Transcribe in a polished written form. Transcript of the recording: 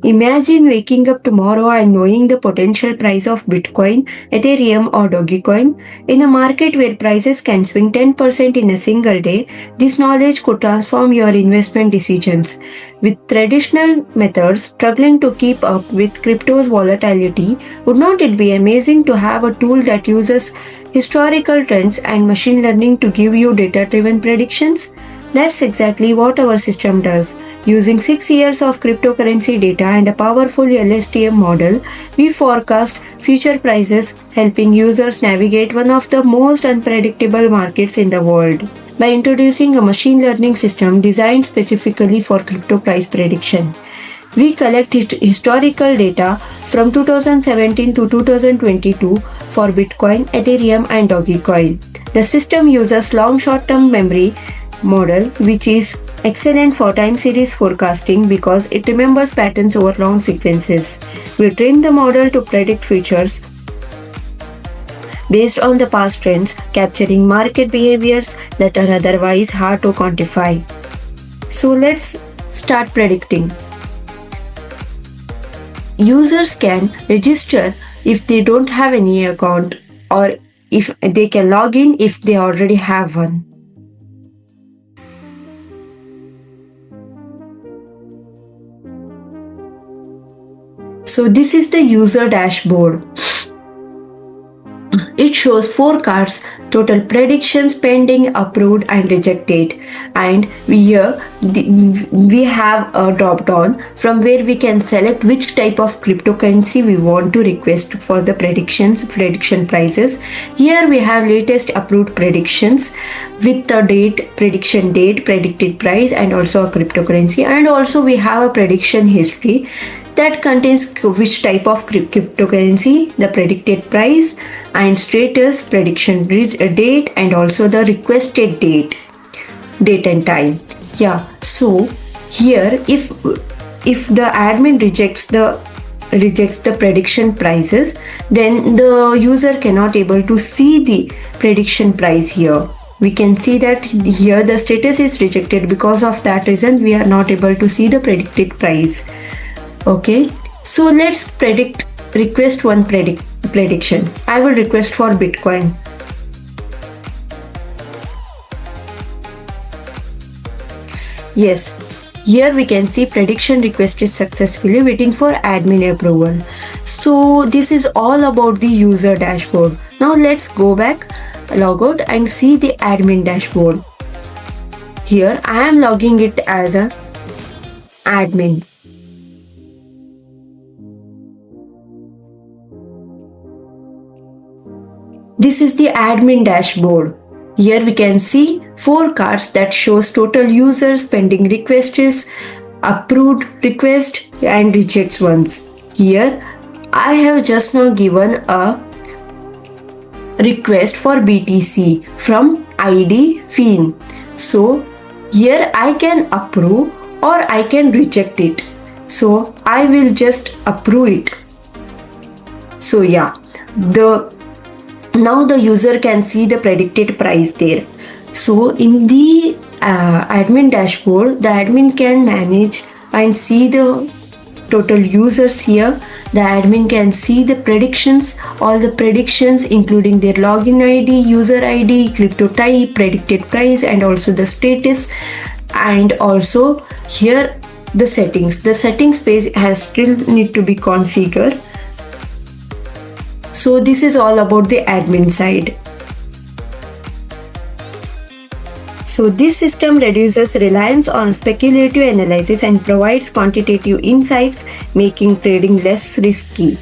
Imagine waking up tomorrow and knowing the potential price of Bitcoin, Ethereum, or Dogecoin. In a market where prices can swing 10% in a single day, this knowledge could transform your investment decisions. With traditional methods struggling to keep up with crypto's volatility, would not it be amazing to have a tool that uses historical trends and machine learning to give you data driven predictions? That's exactly what our system does. Using 6 years of cryptocurrency data and a powerful LSTM model, we forecast future prices, helping users navigate one of the most unpredictable markets in the world. By introducing a machine learning system designed specifically for crypto price prediction, we collect historical data from 2017 to 2022 for Bitcoin, Ethereum, and Dogecoin. The system uses long short-term memory model, which is excellent for time series forecasting because it remembers patterns over long sequences. We train the model to predict futures based on the past trends, capturing market behaviors that are otherwise hard to quantify. So let's start predicting. Users can register if they don't have any account, or if they can log in if they already have one. So this is the user dashboard. It shows 4 cards, total predictions, pending, approved, and rejected. And here we have a drop down from where we can select which type of cryptocurrency we want to request for the prediction prices. Here we have latest approved predictions with the date, prediction date, predicted price, and also a cryptocurrency. And also we have a prediction history that contains which type of cryptocurrency, the predicted price and status, prediction date, and also the requested date and time. Yeah, so here if the admin rejects the prediction prices, then the user cannot able to see the prediction price here. We can see that here the status is rejected. Because of that reason, we are not able to see the predicted price. Okay, so let's request one prediction. I will request for Bitcoin. Yes, here we can see prediction request is successfully waiting for admin approval. So this is all about the user dashboard. Now let's go back, log out, and see the admin dashboard. Here I am logging it as a admin. This is the admin dashboard. Here we can see 4 cards that shows total users, pending requests, approved request, and rejects ones. Here I have just now given a request for BTC from ID Fiend. So here I can approve or I can reject it. So I will just approve it. So yeah, now the user can see the predicted price there. So in the admin dashboard, the admin can manage and see the total users here. The admin can see the predictions, all the predictions including their login ID, user ID, crypto type, predicted price, and also the status. And also here the settings. The settings page has still need to be configured. So this is all about the admin side. So this system reduces reliance on speculative analysis and provides quantitative insights, making trading less risky.